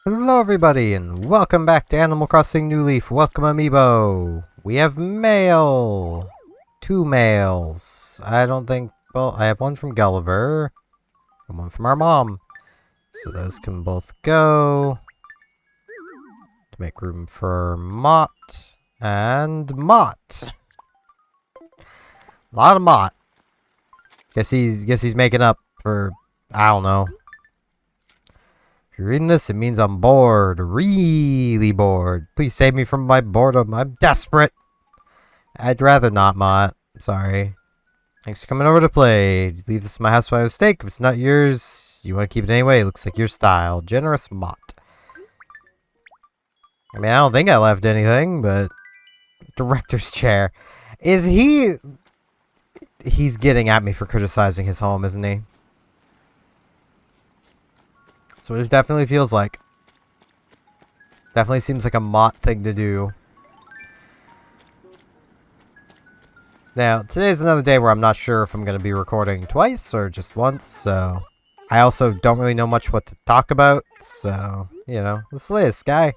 Hello everybody, and welcome back to Animal Crossing New Leaf. Welcome, Amiibo. We have mail. 2 mails. I don't think... Well, I have one from Gulliver. And one from our mom. So those can both go. To make room for Mott. And Mott. A lot of Mott. Guess he's making up for... I don't know. If you're reading this, it means I'm bored. Really bored. Please save me from my boredom. I'm desperate. I'd rather not, Mott. Sorry. Thanks for coming over to play. Leave this in my house by mistake. If it's not yours, you want to keep it anyway. It looks like your style. Generous Mott. I mean, I don't think I left anything, but... Director's chair. Is he... He's getting at me for criticizing his home, isn't he? That's what it definitely feels like. Definitely seems like a Mott thing to do. Now, today's another day where I'm not sure if I'm going to be recording twice or just once, so... I also don't really know much what to talk about, so... You know, this is Sky.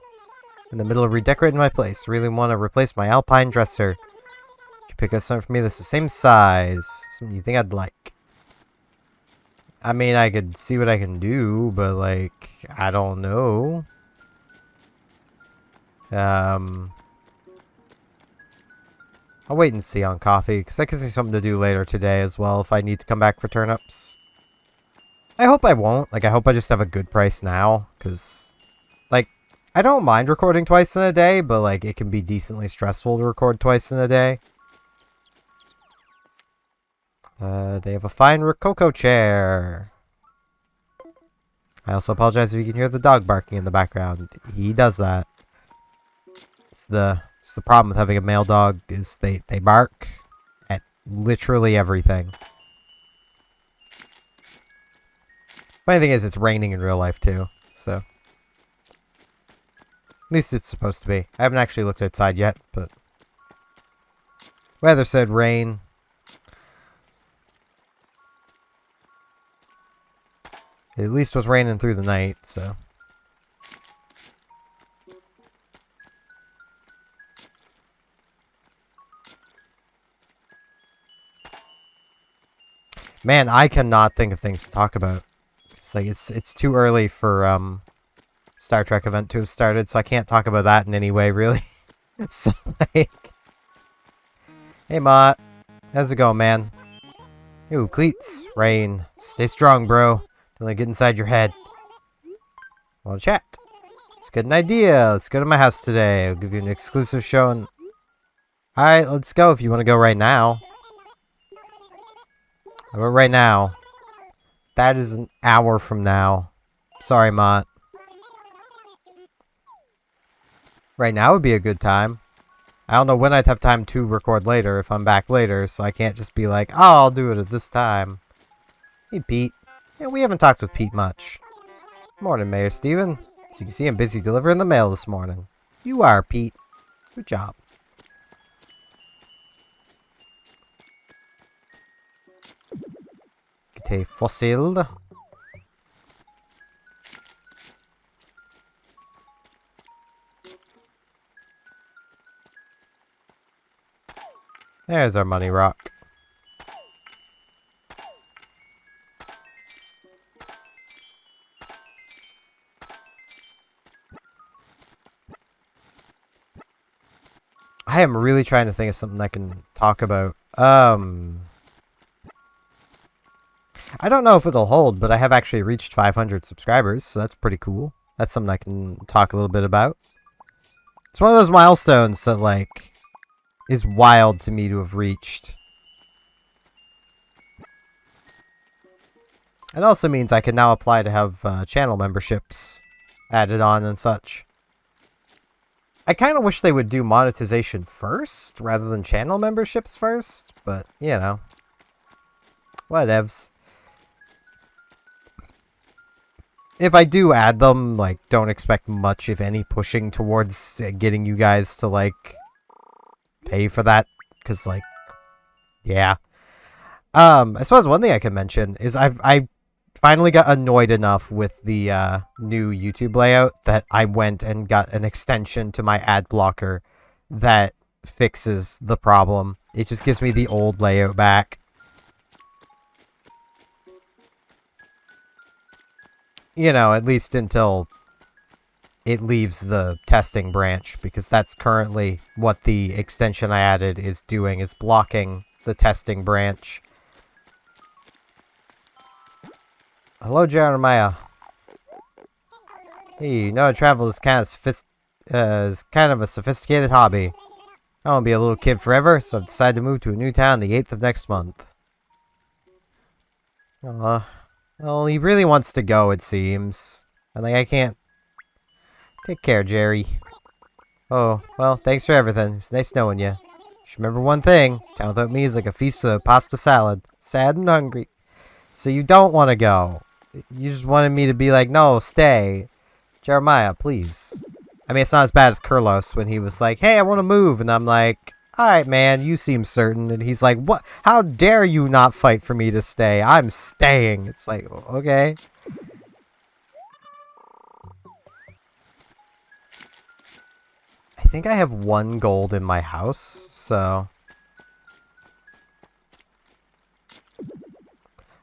In the middle of redecorating my place. Really want to replace my alpine dresser. Could you pick up something for me that's the same size? Something you think I'd like? I mean, I could see what I can do, but, like, I don't know. I'll wait and see on coffee, because I can see something to do later today as well if I need to come back for turnips. I hope I won't. Like, I hope I just have a good price now, because, like, I don't mind recording twice in a day, but, like, it can be decently stressful to record twice in a day. They have a fine Rococo chair. I also apologize if you can hear the dog barking in the background. He does that. It's the problem with having a male dog is they bark at literally everything. Funny thing is, it's raining in real life too, so. At least it's supposed to be. I haven't actually looked outside yet, but weather said rain. It at least was raining through the night, so. Man, I cannot think of things to talk about. It's like it's too early for Star Trek event to have started, so I can't talk about that in any way, really. So like, hey Mott, how's it going, man? Ooh, cleats, rain. Stay strong, bro. Don't let it get inside your head. Want to chat? Let's get an idea. Let's go to my house today. I'll give you an exclusive show. And... Alright, let's go if you want to go right now. How about right now? That is an hour from now. Sorry, Mott. Right now would be a good time. I don't know when I'd have time to record later if I'm back later, so I can't just be like, oh, I'll do it at this time. Hey, Pete. Yeah, we haven't talked with Pete much. Morning, Mayor Steven. As you can see, I'm busy delivering the mail this morning. You are, Pete. Good job. Get a fossil. There's our money rock. I am really trying to think of something I can talk about. I don't know if it'll hold, but I have actually reached 500 subscribers, so that's pretty cool. That's something I can talk a little bit about. It's one of those milestones that, like, is wild to me to have reached. It also means I can now apply to have channel memberships added on and such. I kind of wish they would do monetization first, rather than channel memberships first, but, you know. Whatevs. if I do add them, like, don't expect much, if any, pushing towards getting you guys to, like, pay for that. Because, like, yeah. I suppose one thing I can mention is I finally got annoyed enough with the new YouTube layout that I went and got an extension to my ad blocker that fixes the problem. It just gives me the old layout back. You know, at least until it leaves the testing branch, because that's currently what the extension I added is doing, is blocking the testing branch. Hello, Jeremiah. Hey, you know, travel is kind of a sophisticated hobby. I won't be a little kid forever, so I've decided to move to a new town the 8th of next month. Well, he really wants to go, it seems. And, like, I can't... Take care, Jerry. Oh, well, thanks for everything. It's nice knowing you. Just remember one thing. Town without me is like a feast of pasta salad. Sad and hungry. So you don't want to go. You just wanted me to be like, no, stay. Jeremiah, please. I mean, it's not as bad as Kurlos when he was like, hey, I want to move. And I'm like, alright, man, you seem certain. And he's like, what? How dare you not fight for me to stay? I'm staying. It's like, okay. I think I have 1 gold in my house, so...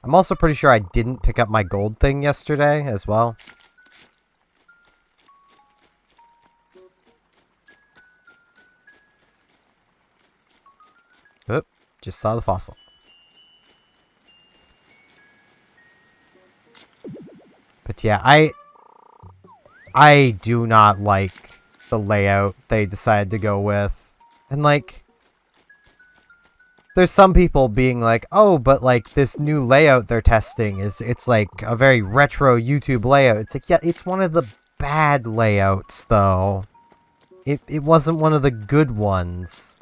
I'm also pretty sure I didn't pick up my gold thing yesterday as well. Oop, just saw the fossil. But yeah, I do not like the layout they decided to go with. And like, there's some people being like, oh, but like this new layout they're testing it's like a very retro YouTube layout. It's like, yeah, it's one of the bad layouts though. It wasn't one of the good ones.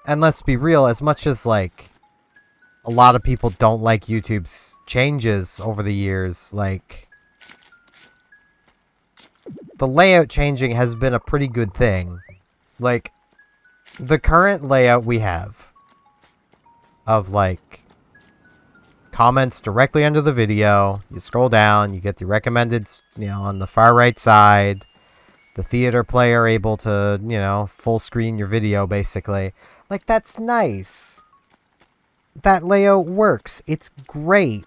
And let's be real, as much as like a lot of people don't like YouTube's changes over the years, like the layout changing has been a pretty good thing. Like, the current layout we have of, like, comments directly under the video, you scroll down, you get the recommended, you know, on the far right side, the theater player able to, you know, full screen your video, basically. Like, that's nice. That layout works. It's great.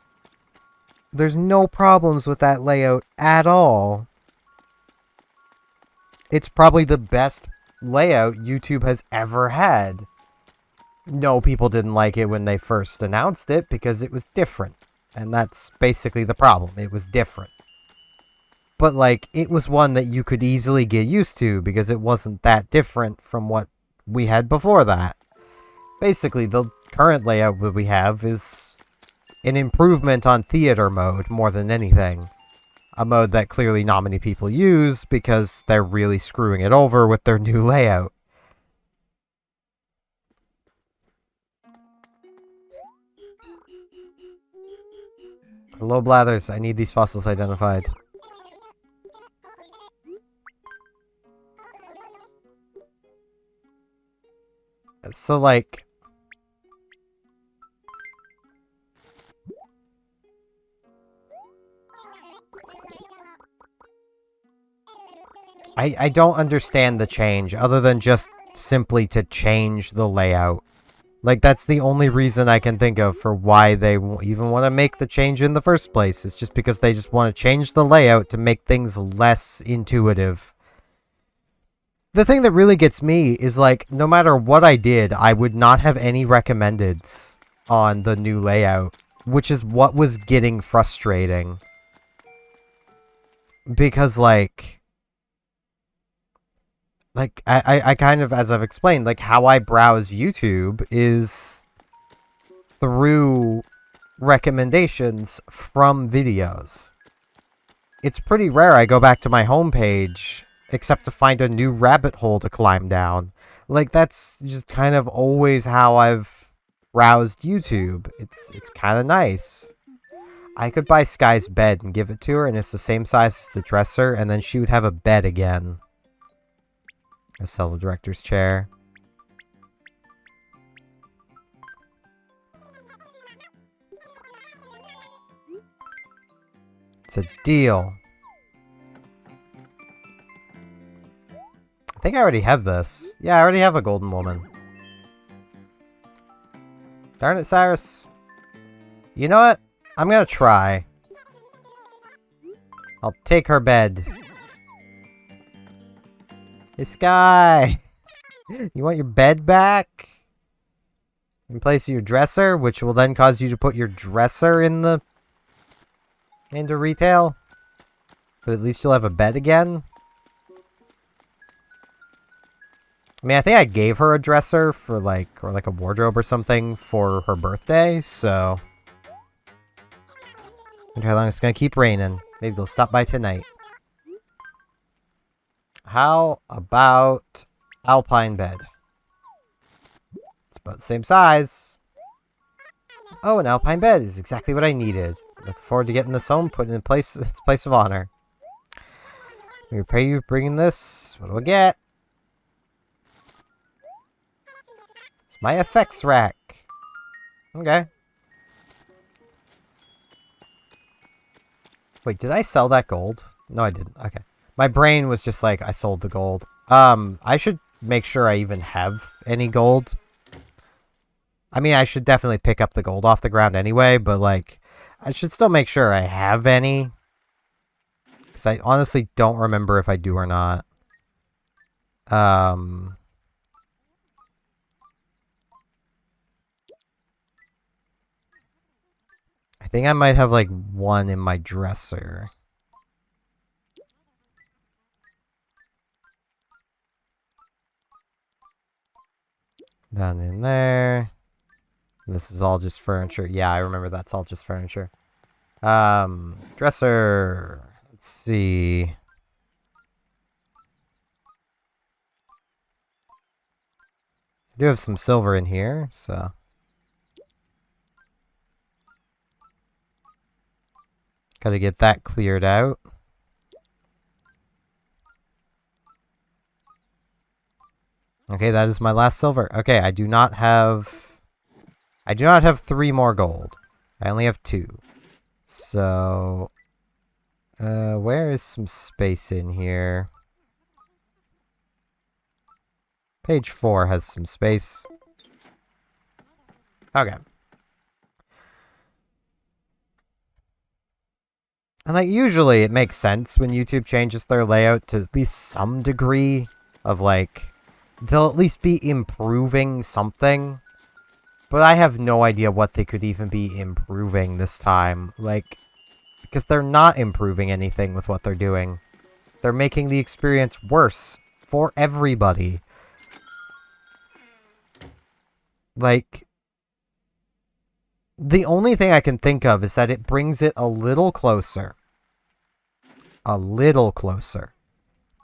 There's no problems with that layout at all. It's probably the best layout YouTube has ever had. No, people didn't like it when they first announced it because it was different. And that's basically the problem. It was different. But, like, it was one that you could easily get used to because it wasn't that different from what we had before that. Basically, the current layout that we have is an improvement on theater mode more than anything. A mode that clearly not many people use because they're really screwing it over with their new layout. Hello, Blathers. I need these fossils identified. So, like... I don't understand the change, other than just simply to change the layout. Like, that's the only reason I can think of for why they even want to make the change in the first place. It's just because they just want to change the layout to make things less intuitive. The thing that really gets me is, like, no matter what I did, I would not have any recommendeds on the new layout, which is what was getting frustrating. Because, like, I kind of, as I've explained, like, how I browse YouTube is through recommendations from videos. It's pretty rare I go back to my homepage, except to find a new rabbit hole to climb down. Like, that's just kind of always how I've browsed YouTube. It's kind of nice. I could buy Sky's bed and give it to her, and it's the same size as the dresser, and then she would have a bed again. I'll sell the director's chair. It's a deal. I think I already have this. Yeah, I already have a golden woman. Darn it, Cyrus. You know what? I'm gonna try. I'll take her bed. Hey, Sky! You want your bed back? In place of your dresser, which will then cause you to put your dresser into retail? But at least you'll have a bed again? I mean, I think I gave her a dresser for or like a wardrobe or something for her birthday, so... I wonder how long it's gonna keep raining. Maybe they'll stop by tonight. How about alpine bed? It's about the same size. Oh, an alpine bed is exactly what I needed. Looking forward to getting this home, putting it in its place of honor. We repay you for bringing this. What do I get? It's my effects rack. Okay. Wait, did I sell that gold? No, I didn't. Okay. My brain was just like, I sold the gold. I should make sure I even have any gold. I mean, I should definitely pick up the gold off the ground anyway, but, like, I should still make sure I have any. Because I honestly don't remember if I do or not. I think I might have, like, one in my dresser. Down in there. This is all just furniture. Yeah, I remember that's all just furniture. Dresser. Let's see. I do have some silver in here, so. Gotta get that cleared out. Okay, that is my last silver. Okay, I do not have 3 more gold. I only have 2. So, where is some space in here? Page 4 has some space. Okay. And like, usually it makes sense when YouTube changes their layout to at least some degree of like, they'll at least be improving something. But I have no idea what they could even be improving this time. Like, because they're not improving anything with what they're doing. They're making the experience worse for everybody. Like, the only thing I can think of is that it brings it a little closer. A little closer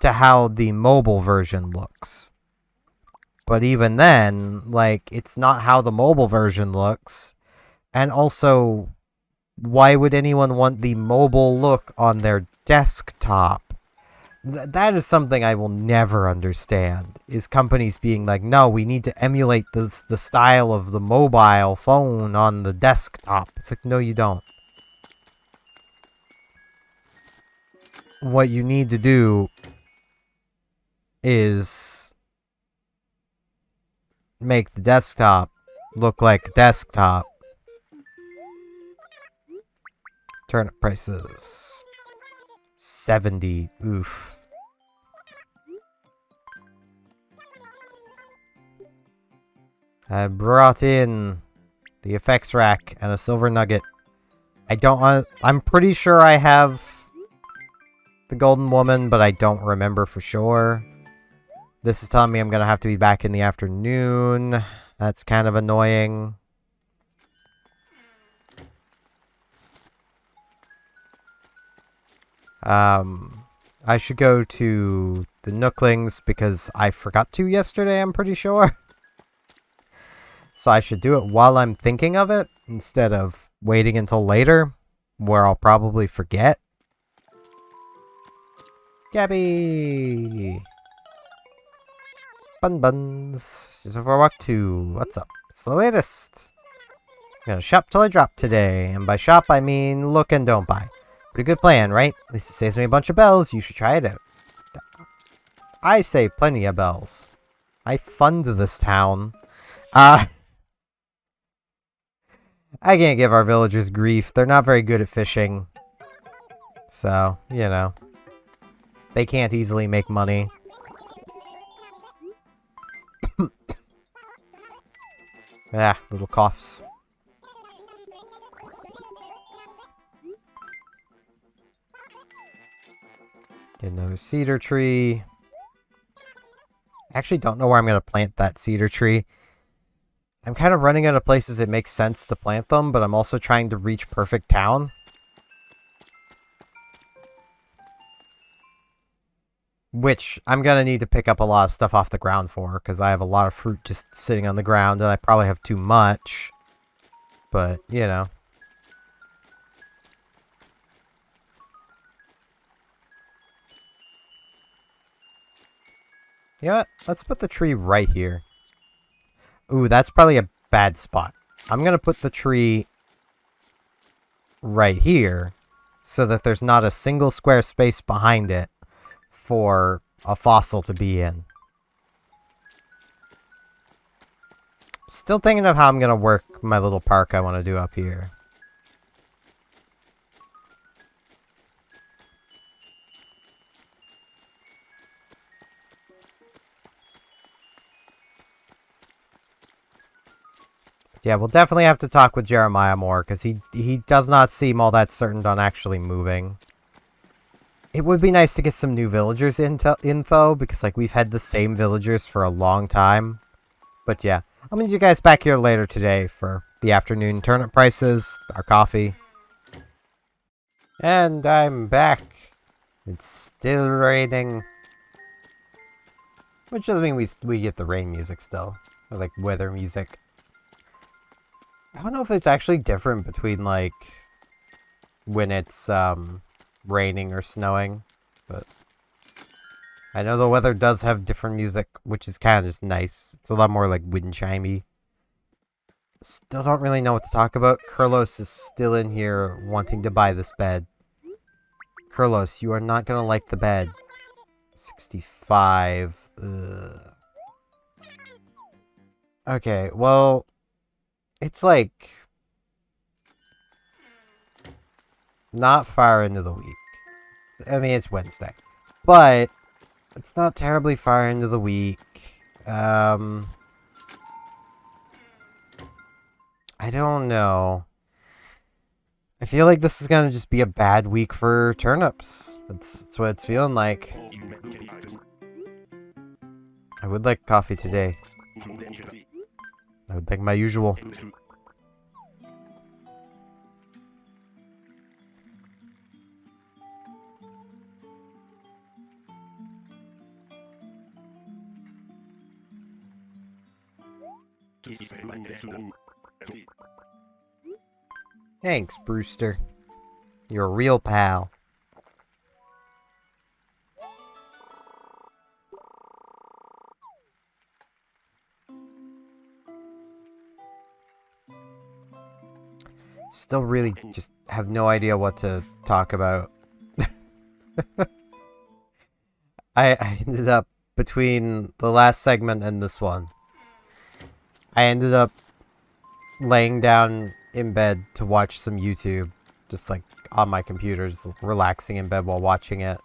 to how the mobile version looks. But even then, like, it's not how the mobile version looks. And also, why would anyone want the mobile look on their desktop? That is something I will never understand, is companies being like, no, we need to emulate the style of the mobile phone on the desktop. It's like, no, you don't. What you need to do is make the desktop look like a desktop. Turnip prices. 70. Oof. I brought in the effects rack and a silver nugget. I'm pretty sure I have the golden woman, but I don't remember for sure. This is telling me I'm gonna have to be back in the afternoon. That's kind of annoying. I should go to the Nooklings because I forgot to yesterday, I'm pretty sure. So I should do it while I'm thinking of it instead of waiting until later. where I'll probably forget. Gabby! Buns. Season 4 Walk 2. What's up? It's the latest. I'm gonna shop till I drop today. And by shop, I mean look and don't buy. Pretty good plan, right? At least it saves me a bunch of bells. You should try it out. I save plenty of bells. I fund this town. I can't give our villagers grief. They're not very good at fishing. So, you know. They can't easily make money. Ah, little coughs. Get another cedar tree. I actually don't know where I'm going to plant that cedar tree. I'm kind of running out of places it makes sense to plant them, but I'm also trying to reach perfect town. Which I'm going to need to pick up a lot of stuff off the ground for, because I have a lot of fruit just sitting on the ground, and I probably have too much. But, you know. You know what? Let's put the tree right here. Ooh, that's probably a bad spot. I'm going to put the tree right here, so that there's not a single square space behind it for a fossil to be in. Still thinking of how I'm going to work my little park I want to do up here. Yeah, we'll definitely have to talk with Jeremiah more, because he does not seem all that certain on actually moving. It would be nice to get some new villagers in though, because like we've had the same villagers for a long time. But yeah, I'll meet you guys back here later today for the afternoon turnip prices, our coffee. And I'm back. It's still raining. Which doesn't mean we get the rain music still. Or like weather music. I don't know if it's actually different between like when it's raining or snowing, but I know the weather does have different music, which is kind of just nice. It's a lot more like wind chimey. Still don't really know what to talk about. Kurlos is still in here wanting to buy this bed. Kurlos, you are not gonna like the bed. 65. Ugh. Okay, well, it's like not far into the week. I mean, it's Wednesday. But it's not terribly far into the week. I don't know. I feel like this is going to just be a bad week for turnips. That's what it's feeling like. I would like coffee today. I would like my usual. Thanks, Brewster. You're a real pal. Still really just have no idea what to talk about. I ended up, between the last segment and this one, I ended up laying down in bed to watch some YouTube. Just like on my computer, just relaxing in bed while watching it.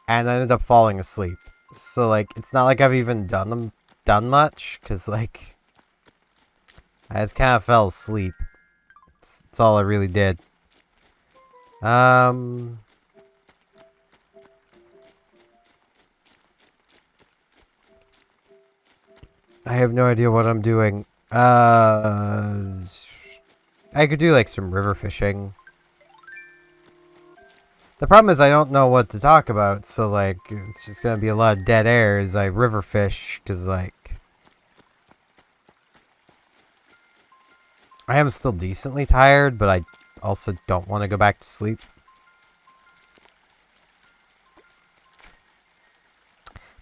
And I ended up falling asleep. So like, it's not like I've even done much, because like, I just kind of fell asleep. That's all I really did. I have no idea what I'm doing. I could do like some river fishing. The problem is I don't know what to talk about, so like, it's just gonna be a lot of dead air as I river fish, because like, I am still decently tired, but I also don't want to go back to sleep.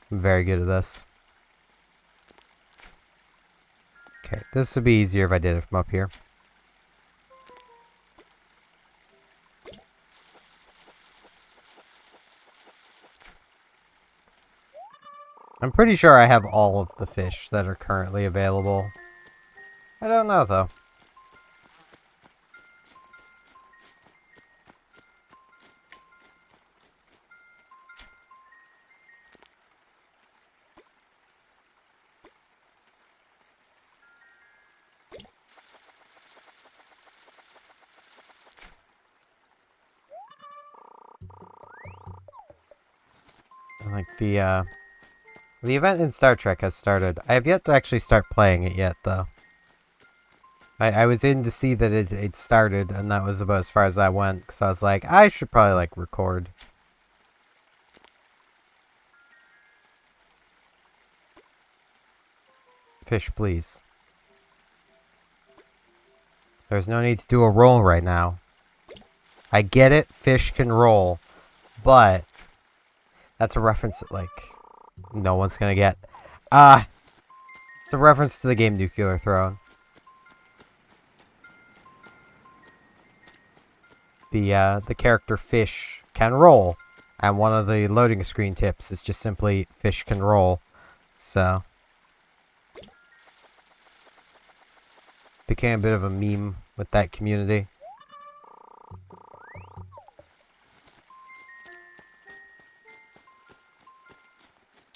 I'm very good at this. Okay, this would be easier if I did it from up here. I'm pretty sure I have all of the fish that are currently available. I don't know, though. Like, the event in Star Trek has started. I have yet to actually start playing it yet, though. I was in to see that it started, and that was about as far as I went, because I was like, I should probably, like, record. Fish, please. There's no need to do a roll right now. I get it, fish can roll, but that's a reference that, like, no one's gonna get. It's a reference to the game Nuclear Throne. The character fish can roll, and one of the loading screen tips is just simply fish can roll. So became a bit of a meme with that community.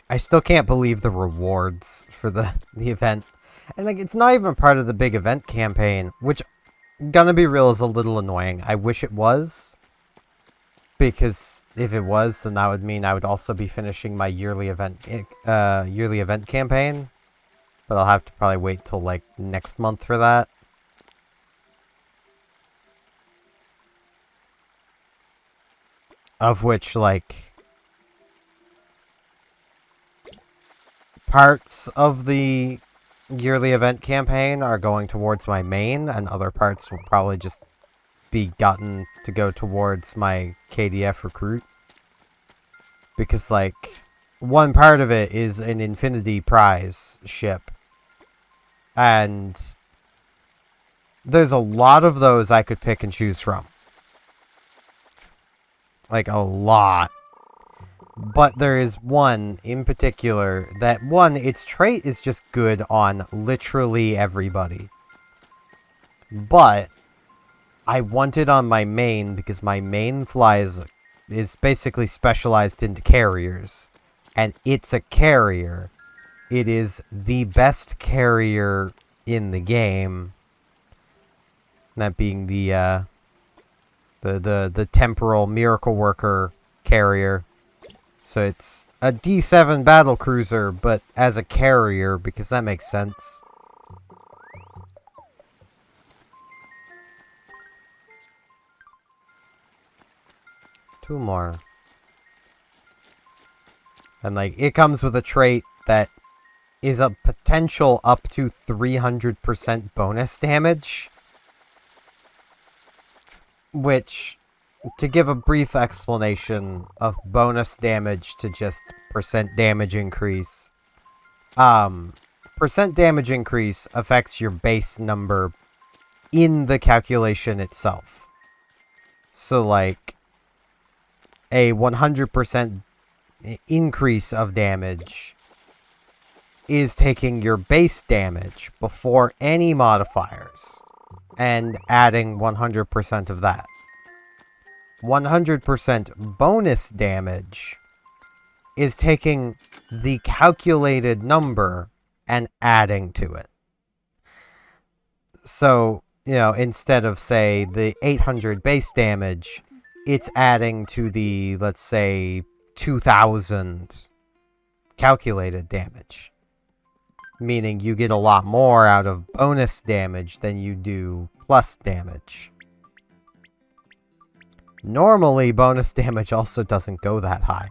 I still can't believe the rewards for the event. And like, it's not even part of the big event campaign, which, gonna be real, is a little annoying. I wish it was. Because if it was, then that would mean I would also be finishing my yearly event campaign. But I'll have to probably wait till, like, next month for that. Of which, like, parts of the yearly event campaign are going towards my main, and other parts will probably just be gotten to go towards my KDF recruit. Because, like, one part of it is an Infinity Prize ship. And there's a lot of those I could pick and choose from. Like, a lot. But there is one in particular that, one, its trait is just good on literally everybody. But I want it on my main because my main is basically specialized into carriers. And it's a carrier. It is the best carrier in the game. That being the temporal miracle worker carrier. So it's a D7 battle cruiser, but as a carrier, because that makes sense. Two more. And, like, it comes with a trait that is a potential up to 300% bonus damage. Which, to give a brief explanation of bonus damage to just percent damage increase. Percent damage increase affects your base number in the calculation itself. So, like, a 100% increase of damage is taking your base damage before any modifiers and adding 100% of that. 100% bonus damage is taking the calculated number and adding to it. So, you know, instead of, say, the 800 base damage, it's adding to the, let's say, 2000 calculated damage. Meaning you get a lot more out of bonus damage than you do plus damage. Normally, bonus damage also doesn't go that high.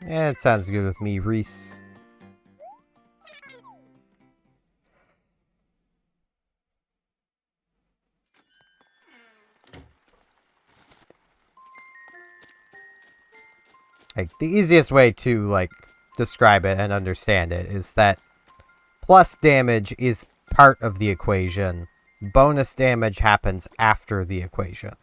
Yeah, it sounds good with me, Reese. Like, the easiest way to, like, describe it and understand it is that plus damage is part of the equation. Bonus damage happens after the equation.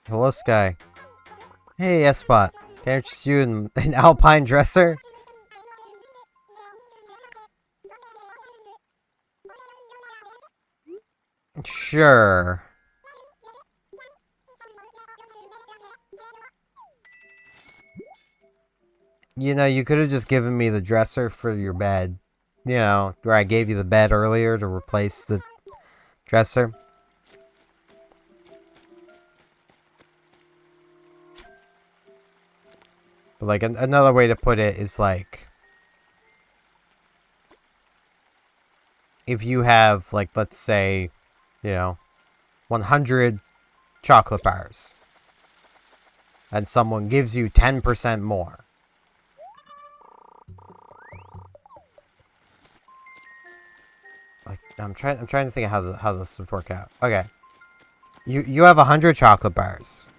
Hello, Sky. Hey, S-Bot. Can I interest you in an alpine dresser? Sure. You know, you could have just given me the dresser for your bed. You know, where I gave you the bed earlier to replace the dresser. But, like, another way to put it is, like, if you have, like, let's say, you know, 100 chocolate bars, and someone gives you 10% more. Like, I'm trying to think of how this would work out. Okay. You have 100 chocolate bars.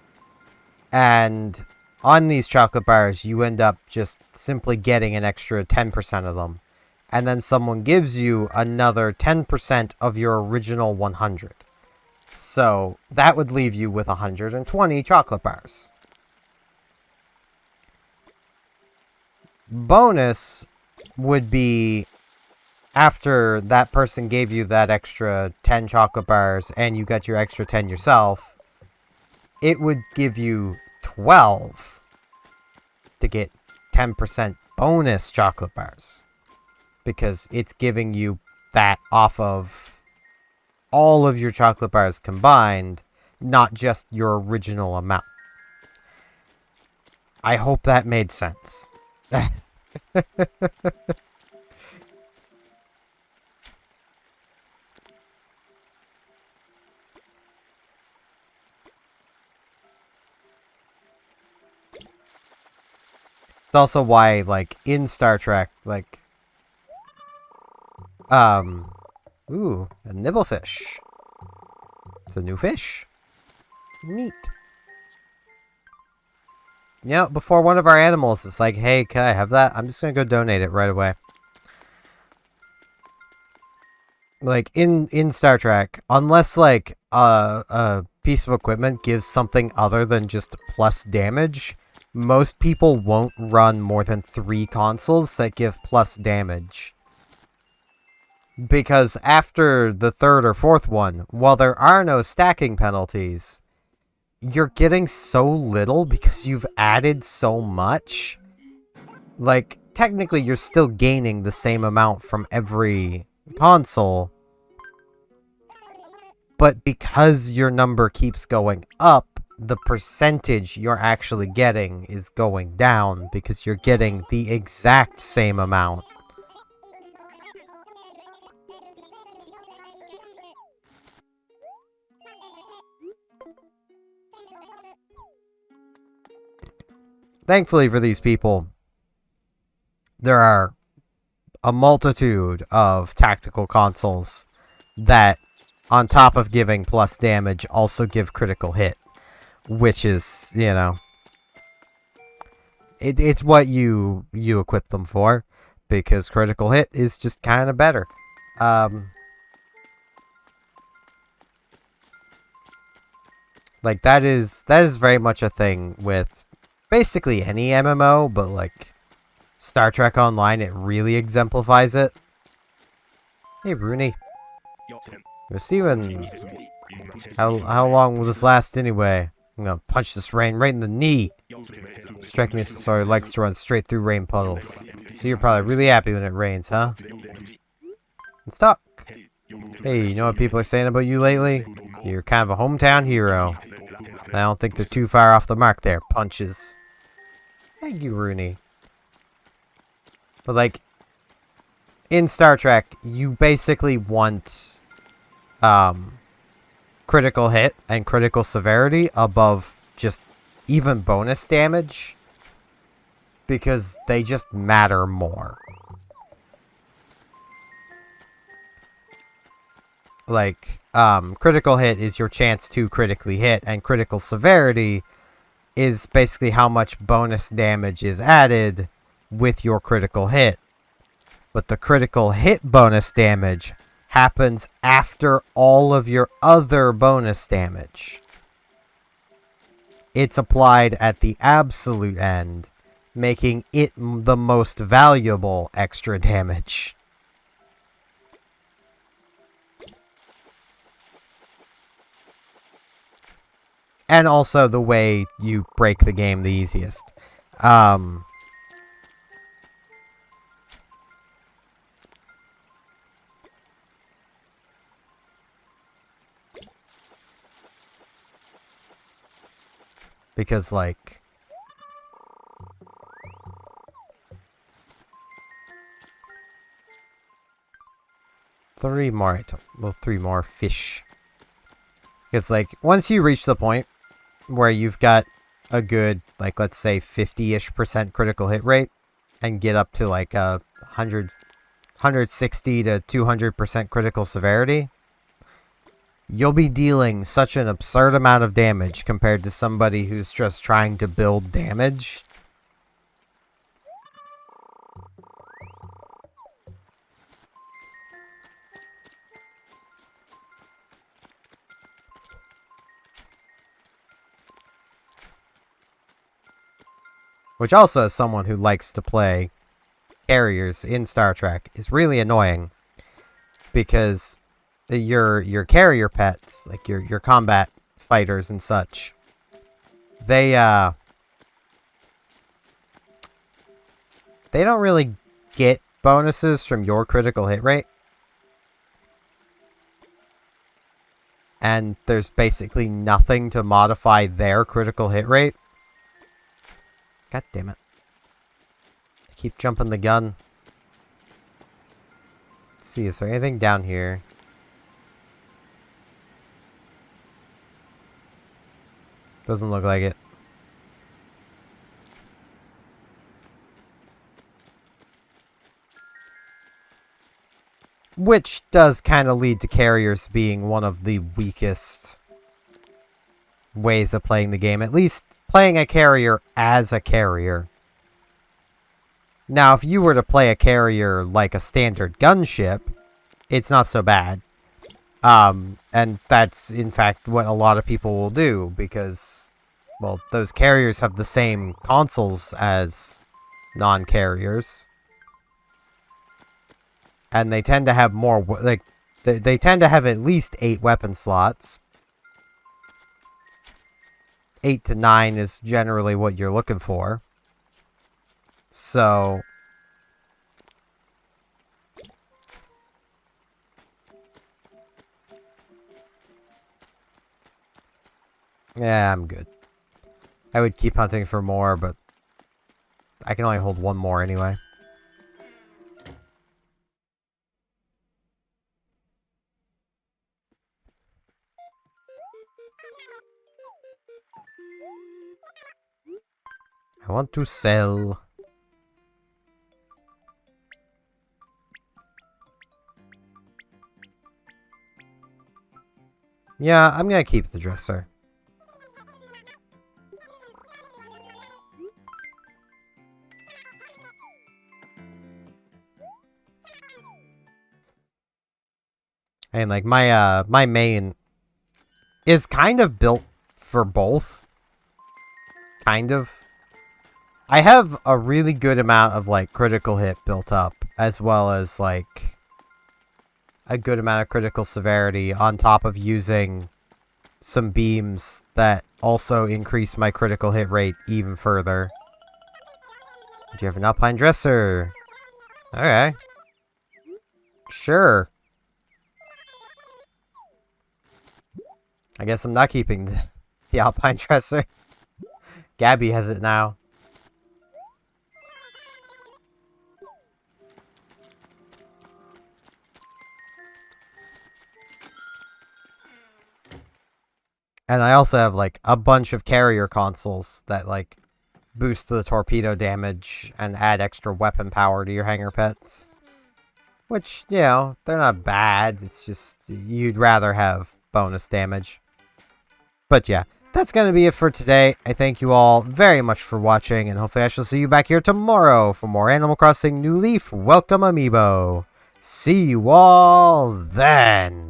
And on these chocolate bars, you end up just simply getting an extra 10% of them. And then someone gives you another 10% of your original 100. So that would leave you with 120 chocolate bars. Bonus would be after that person gave you that extra 10 chocolate bars and you got your extra 10 yourself, it would give you 12 to get 10% bonus chocolate bars. Because it's giving you that off of all of your chocolate bars combined, not just your original amount. I hope that made sense. It's also why, like, in Star Trek, like, ooh, a nibblefish. It's a new fish. Neat. You know, before one of our animals is like, hey, can I have that? I'm just gonna go donate it right away. Like, in Star Trek, unless, like, a piece of equipment gives something other than just plus damage, most people won't run more than 3 consoles that give plus damage. Because after the 3rd or 4th one, while there are no stacking penalties, you're getting so little because you've added so much. Like, technically you're still gaining the same amount from every console, but because your number keeps going up, the percentage you're actually getting is going down because you're getting the exact same amount. Thankfully for these people, there are a multitude of tactical consoles that, on top of giving plus damage, also give critical hit. Which is, you know, it's what you equip them for, because critical hit is just kind of better. Like, that is very much a thing with basically any MMO, but, like, Star Trek Online, it really exemplifies it. Hey, Rooney. Steven, how long will this last anyway? I'm gonna punch this rain right in the knee. Strike me so he likes to run straight through rain puddles. So you're probably really happy when it rains, huh? Let's talk. Hey, you know what people are saying about you lately? You're kind of a hometown hero. I don't think they're too far off the mark there. Punches. Thank you, Rooney. But, like, in Star Trek, you basically want critical hit and critical severity above just even bonus damage. because they just matter more. Like, critical hit is your chance to critically hit, and critical severity is basically how much bonus damage is added with your critical hit. But the critical hit bonus damage happens after all of your other bonus damage. It's applied at the absolute end, making it the most valuable extra damage. And also the way you break the game the easiest. Because, like... three more fish. Because, like, once you reach the point where you've got a good, like, let's say 50-ish% critical hit rate, and get up to, like, a 160 to 200% critical severity, you'll be dealing such an absurd amount of damage compared to somebody who's just trying to build damage. Which also, as someone who likes to play carriers in Star Trek, is really annoying. Because your carrier pets, like your combat fighters and such, they don't really get bonuses from your critical hit rate. And there's basically nothing to modify their critical hit rate. God damn it. I keep jumping the gun. Let's see, is there anything down here? Doesn't look like it. Which does kind of lead to carriers being one of the weakest ways of playing the game. At least playing a carrier as a carrier. Now, if you were to play a carrier like a standard gunship, it's not so bad. And that's, in fact, what a lot of people will do, because, well, those carriers have the same consoles as non-carriers. And they tend to have more, like, they tend to have at least 8 weapon slots. 8 to 9 is generally what you're looking for. So... yeah, I'm good. I would keep hunting for more, but I can only hold one more anyway. I want to sell. Yeah, I'm gonna keep the dresser. And like my main is kind of built for both. Kind of. I have a really good amount of like critical hit built up, as well as like a good amount of critical severity on top of using some beams that also increase my critical hit rate even further. Do you have an alpine dresser? Okay. Sure. I guess I'm not keeping the alpine dresser. Gabby has it now. And I also have, like, a bunch of carrier consoles that, like, boost the torpedo damage and add extra weapon power to your hangar pets. Which, you know, they're not bad. It's just you'd rather have bonus damage. But yeah, that's going to be it for today. I thank you all very much for watching, and hopefully I shall see you back here tomorrow for more Animal Crossing New Leaf Welcome Amiibo. See you all then!